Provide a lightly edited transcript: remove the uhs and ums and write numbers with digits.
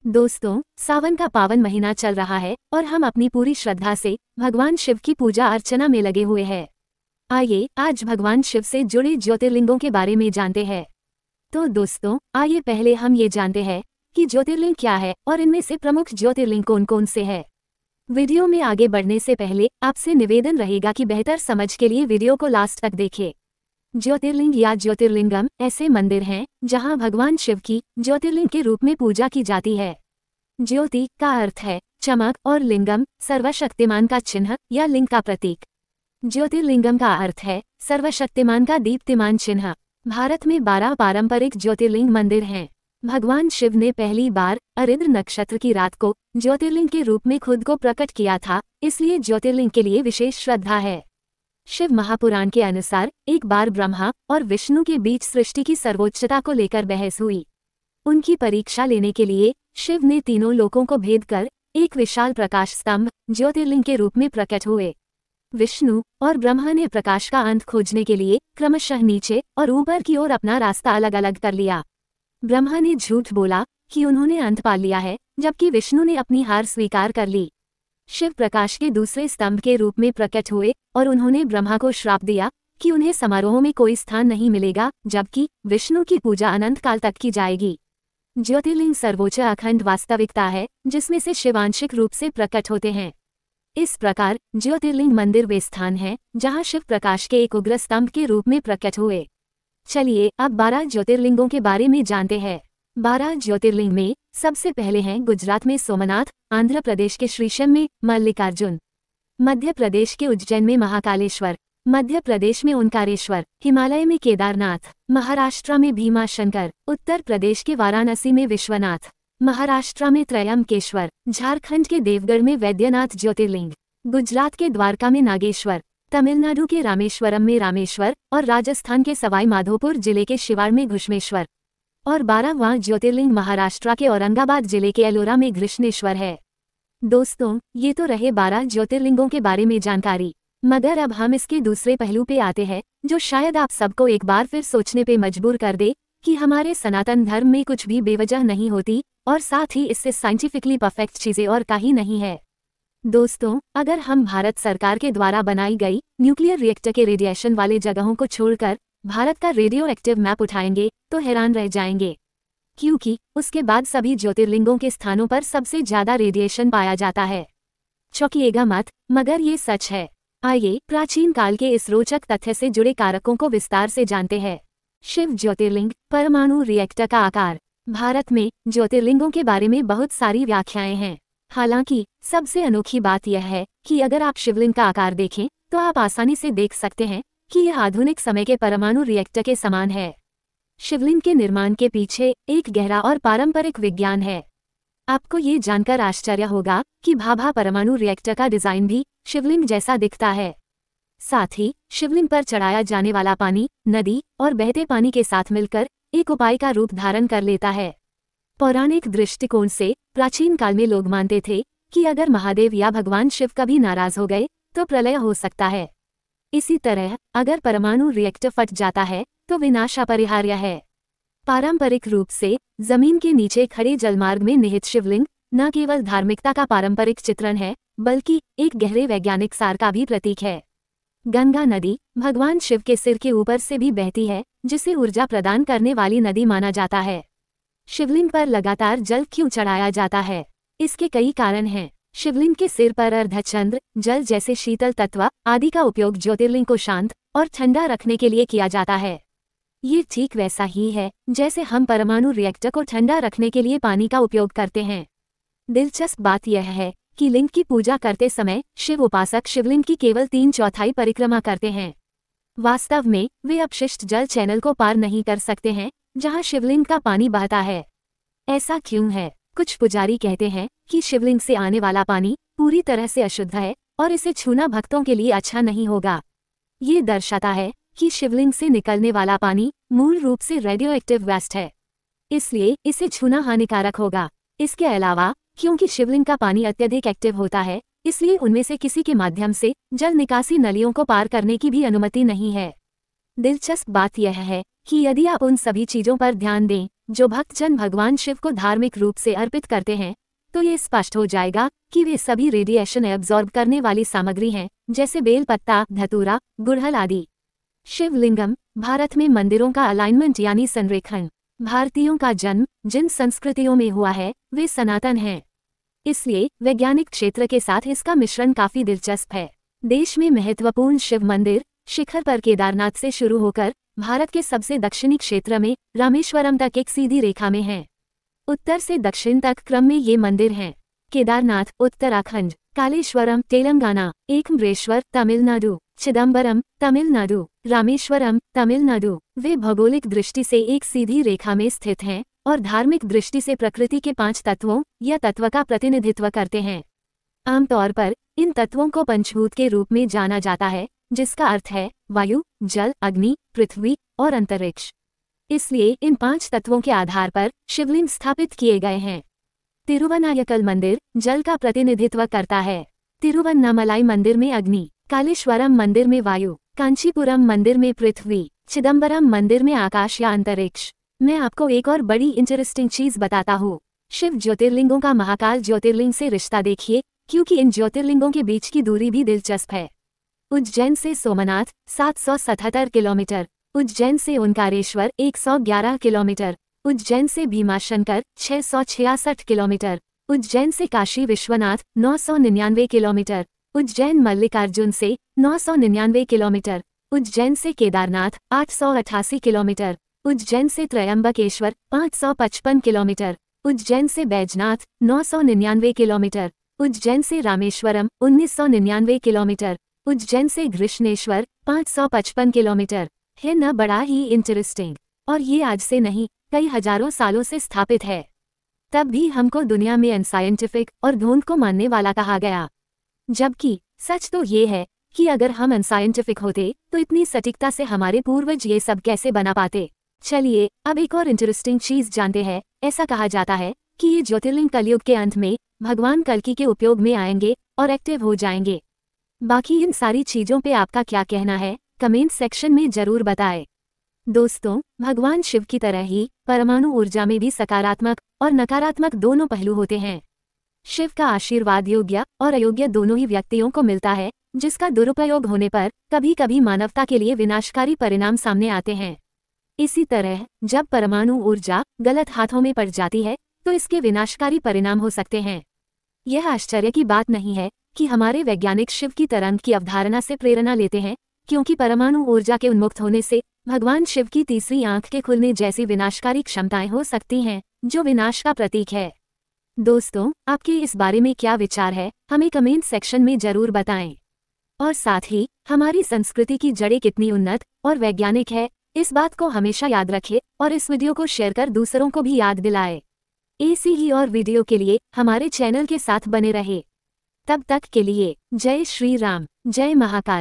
दोस्तों, सावन का पावन महीना चल रहा है और हम अपनी पूरी श्रद्धा से भगवान शिव की पूजा अर्चना में लगे हुए हैं। आइए आज भगवान शिव से जुड़े ज्योतिर्लिंगों के बारे में जानते हैं। तो दोस्तों, आइए पहले हम ये जानते हैं कि ज्योतिर्लिंग क्या है और इनमें से प्रमुख ज्योतिर्लिंग कौन कौन से हैं। वीडियो में आगे बढ़ने से पहले आपसे निवेदन रहेगा कि बेहतर समझ के लिए वीडियो को लास्ट तक देखें। ज्योतिर्लिंग या ज्योतिर्लिंगम ऐसे मंदिर हैं जहां भगवान शिव की ज्योतिर्लिंग के रूप में पूजा की जाती है। ज्योति का अर्थ है चमक और लिंगम सर्वशक्तिमान का चिन्ह या लिंग का प्रतीक। ज्योतिर्लिंगम का अर्थ है सर्वशक्तिमान का दीप्तिमान चिन्ह। भारत में 12 पारंपरिक ज्योतिर्लिंग मंदिर हैं। भगवान शिव ने पहली बार अरिद्र नक्षत्र की रात को ज्योतिर्लिंग के रूप में खुद को प्रकट किया था, इसलिए ज्योतिर्लिंग के लिए विशेष श्रद्धा है। शिव महापुराण के अनुसार एक बार ब्रह्मा और विष्णु के बीच सृष्टि की सर्वोच्चता को लेकर बहस हुई। उनकी परीक्षा लेने के लिए शिव ने तीनों लोकों को भेद कर एक विशाल प्रकाश स्तंभ ज्योतिर्लिंग के रूप में प्रकट हुए। विष्णु और ब्रह्मा ने प्रकाश का अंत खोजने के लिए क्रमशः नीचे और ऊपर की ओर अपना रास्ता अलग अलग कर लिया। ब्रह्मा ने झूठ बोला कि उन्होंने अंत पा लिया है, जबकि विष्णु ने अपनी हार स्वीकार कर ली। शिव प्रकाश के दूसरे स्तंभ के रूप में प्रकट हुए और उन्होंने ब्रह्मा को श्राप दिया कि उन्हें समारोह में कोई स्थान नहीं मिलेगा, जबकि विष्णु की पूजा अनंत काल तक की जाएगी। ज्योतिर्लिंग सर्वोच्च अखंड वास्तविकता है जिसमें से शिव आंशिक रूप से प्रकट होते हैं। इस प्रकार ज्योतिर्लिंग मंदिर वे स्थान हैं जहां शिव प्रकाश के एक उग्र स्तंभ के रूप में प्रकट हुए। चलिए अब 12 ज्योतिर्लिंगों के बारे में जानते हैं। 12 ज्योतिर्लिंग में सबसे पहले हैं गुजरात में सोमनाथ, आंध्र प्रदेश के श्रीशैल में मल्लिकार्जुन, मध्य प्रदेश के उज्जैन में महाकालेश्वर, मध्य प्रदेश में ओंकारेश्वर, हिमालय में केदारनाथ, महाराष्ट्र में भीमाशंकर, उत्तर प्रदेश के वाराणसी में विश्वनाथ, महाराष्ट्र में त्रयंबकेश्वर, झारखंड के देवगढ़ में वैद्यनाथ ज्योतिर्लिंग, गुजरात के द्वारका में नागेश्वर, तमिलनाडु के रामेश्वरम में रामेश्वर और राजस्थान के सवाई माधोपुर जिले के शिवाड़ में घुश्मेश्वर। और 12वां ज्योतिर्लिंग महाराष्ट्र के औरंगाबाद जिले के एलोरा में घृष्णेश्वर है। दोस्तों, ये तो रहे 12 ज्योतिर्लिंगों के बारे में जानकारी, मगर अब हम इसके दूसरे पहलू पे आते हैं जो शायद आप सबको एक बार फिर सोचने पे मजबूर कर दे कि हमारे सनातन धर्म में कुछ भी बेवजह नहीं होती और साथ ही इससे साइंटिफिकली परफेक्ट चीजें और कहीं नहीं है। दोस्तों, अगर हम भारत सरकार के द्वारा बनाई गई न्यूक्लियर रिएक्टर के रेडिएशन वाले जगहों को छोड़कर भारत का रेडियो एक्टिव मैप उठाएंगे तो हैरान रह जाएंगे, क्योंकि उसके बाद सभी ज्योतिर्लिंगों के स्थानों पर सबसे ज्यादा रेडिएशन पाया जाता है। चौंकिएगा मत, मगर ये सच है। आइए प्राचीन काल के इस रोचक तथ्य से जुड़े कारकों को विस्तार से जानते हैं। शिव ज्योतिर्लिंग परमाणु रिएक्टर का आकार। भारत में ज्योतिर्लिंगों के बारे में बहुत सारी व्याख्याएं हैं। हालांकि सबसे अनोखी बात यह है कि अगर आप शिवलिंग का आकार देखें तो आप आसानी से देख सकते हैं कि यह आधुनिक समय के परमाणु रिएक्टर के समान है। शिवलिंग के निर्माण के पीछे एक गहरा और पारंपरिक विज्ञान है। आपको ये जानकर आश्चर्य होगा कि भाभा परमाणु रिएक्टर का डिजाइन भी शिवलिंग जैसा दिखता है। साथ ही शिवलिंग पर चढ़ाया जाने वाला पानी नदी और बहते पानी के साथ मिलकर एक उपाय का रूप धारण कर लेता है। पौराणिक दृष्टिकोण से प्राचीन काल में लोग मानते थे कि अगर महादेव या भगवान शिव कभी नाराज हो गए तो प्रलय हो सकता है। इसी तरह अगर परमाणु रिएक्टर फट जाता है तो विनाश अपरिहार्य है। पारंपरिक रूप से जमीन के नीचे खड़े जलमार्ग में निहित शिवलिंग न केवल धार्मिकता का पारंपरिक चित्रण है, बल्कि एक गहरे वैज्ञानिक सार का भी प्रतीक है। गंगा नदी भगवान शिव के सिर के ऊपर से भी बहती है, जिसे ऊर्जा प्रदान करने वाली नदी माना जाता है। शिवलिंग पर लगातार जल क्यों चढ़ाया जाता है? इसके कई कारण हैं। शिवलिंग के सिर पर अर्धचंद्र जल जैसे शीतल तत्व आदि का उपयोग ज्योतिर्लिंग को शांत और ठंडा रखने के लिए किया जाता है। ये ठीक वैसा ही है जैसे हम परमाणु रिएक्टर को ठंडा रखने के लिए पानी का उपयोग करते हैं। दिलचस्प बात यह है कि लिंग की पूजा करते समय शिव उपासक शिवलिंग की केवल 3/4 परिक्रमा करते हैं। वास्तव में वे अपशिष्ट जल चैनल को पार नहीं कर सकते हैं जहां शिवलिंग का पानी बहता है। ऐसा क्यों है? कुछ पुजारी कहते हैं कि शिवलिंग से आने वाला पानी पूरी तरह से अशुद्ध है और इसे छूना भक्तों के लिए अच्छा नहीं होगा। ये दर्शाता है कि शिवलिंग से निकलने वाला पानी मूल रूप से रेडियो एक्टिव वेस्ट है, इसलिए इसे छूना हानिकारक होगा। इसके अलावा क्योंकि शिवलिंग का पानी अत्यधिक एक्टिव होता है, इसलिए उनमें से किसी के माध्यम से जल निकासी नलियों को पार करने की भी अनुमति नहीं है। दिलचस्प बात यह है कि यदि आप उन सभी चीजों पर ध्यान दें जो भक्तजन भगवान शिव को धार्मिक रूप से अर्पित करते हैं तो ये स्पष्ट हो जाएगा कि वे सभी रेडिएशन एब्जॉर्ब करने वाली सामग्री हैं, जैसे बेलपत्ता, धतूरा, गुड़हल आदि। शिवलिंगम, भारत में मंदिरों का अलाइनमेंट यानी संरेखण। भारतीयों का जन्म जिन संस्कृतियों में हुआ है वे सनातन हैं, इसलिए वैज्ञानिक क्षेत्र के साथ इसका मिश्रण काफी दिलचस्प है। देश में महत्वपूर्ण शिव मंदिर शिखर पर केदारनाथ से शुरू होकर भारत के सबसे दक्षिणी क्षेत्र में रामेश्वरम तक एक सीधी रेखा में हैं। उत्तर से दक्षिण तक क्रम में ये मंदिर हैं। केदारनाथ उत्तराखंड, कालेश्वरम तेलंगाना, एकम्बरेश्वर तमिलनाडु, चिदम्बरम तमिलनाडु, रामेश्वरम तमिलनाडु। वे भौगोलिक दृष्टि से एक सीधी रेखा में स्थित हैं और धार्मिक दृष्टि से प्रकृति के 5 तत्वों या तत्व का प्रतिनिधित्व करते हैं। आमतौर पर इन तत्वों को पंचभूत के रूप में जाना जाता है, जिसका अर्थ है वायु, जल, अग्नि, पृथ्वी और अंतरिक्ष। इसलिए इन 5 तत्वों के आधार पर शिवलिंग स्थापित किए गए हैं। तिरुवनायकल मंदिर जल का प्रतिनिधित्व करता है। तिरुवन्नामलाई मंदिर में अग्नि, कालेश्वरम मंदिर में वायु, कांचीपुरम मंदिर में पृथ्वी, चिदम्बरम मंदिर में आकाश या अंतरिक्ष। मैं आपको एक और बड़ी इंटरेस्टिंग चीज बताता हूँ। शिव ज्योतिर्लिंगों का महाकाल ज्योतिर्लिंग से रिश्ता देखिए, क्योंकि इन ज्योतिर्लिंगों के बीच की दूरी भी दिलचस्प है। उज्जैन से सोमनाथ 777 किलोमीटर, उज्जैन से ओंकारेश्वर 111 किलोमीटर, उज्जैन से भीमाशंकर 666 किलोमीटर, उज्जैन से काशी विश्वनाथ 999 किलोमीटर, उज्जैन मल्लिकार्जुन से 999 किलोमीटर, उज्जैन से केदारनाथ 888 किलोमीटर, उज्जैन से त्रयंबकेश्वर 555 किलोमीटर, उज्जैन से बैजनाथ 999 किलोमीटर, उज्जैन से रामेश्वरम 1999 किलोमीटर, उज्जैन से घृष्णेश्वर 555 किलोमीटर। है न बड़ा ही इंटरेस्टिंग? और ये आज से नहीं, कई हजारों सालों से स्थापित है। तब भी हमको दुनिया में अनसाइंटिफिक और ढोंग को मानने वाला कहा गया। जबकि सच तो ये है कि अगर हम अनसाइंटिफिक होते तो इतनी सटीकता से हमारे पूर्वज ये सब कैसे बना पाते। चलिए अब एक और इंटरेस्टिंग चीज जानते हैं। ऐसा कहा जाता है कि ये ज्योतिर्लिंग कलयुग के अंत में भगवान कल्कि के उपयोग में आएंगे और एक्टिव हो जाएंगे। बाकी इन सारी चीजों पे आपका क्या कहना है, कमेंट सेक्शन में जरूर बताएं। दोस्तों, भगवान शिव की तरह ही परमाणु ऊर्जा में भी सकारात्मक और नकारात्मक दोनों पहलू होते हैं। शिव का आशीर्वाद योग्य और अयोग्य दोनों ही व्यक्तियों को मिलता है, जिसका दुरुपयोग होने पर कभी कभी मानवता के लिए विनाशकारी परिणाम सामने आते हैं। इसी तरह जब परमाणु ऊर्जा गलत हाथों में पड़ जाती है तो इसके विनाशकारी परिणाम हो सकते हैं। यह आश्चर्य की बात नहीं है कि हमारे वैज्ञानिक शिव की तरंग की अवधारणा से प्रेरणा लेते हैं, क्योंकि परमाणु ऊर्जा के उन्मुक्त होने से भगवान शिव की तीसरी आंख के खुलने जैसी विनाशकारी क्षमताएं हो सकती हैं, जो विनाश का प्रतीक है। दोस्तों, आपके इस बारे में क्या विचार है, हमें कमेंट सेक्शन में जरूर बताएं। और साथ ही हमारी संस्कृति की जड़ें कितनी उन्नत और वैज्ञानिक है, इस बात को हमेशा याद रखें और इस वीडियो को शेयर कर दूसरों को भी याद दिलाएं। ऐसी ही और वीडियो के लिए हमारे चैनल के साथ बने रहे। तब तक के लिए जय श्री राम, जय महाकाल।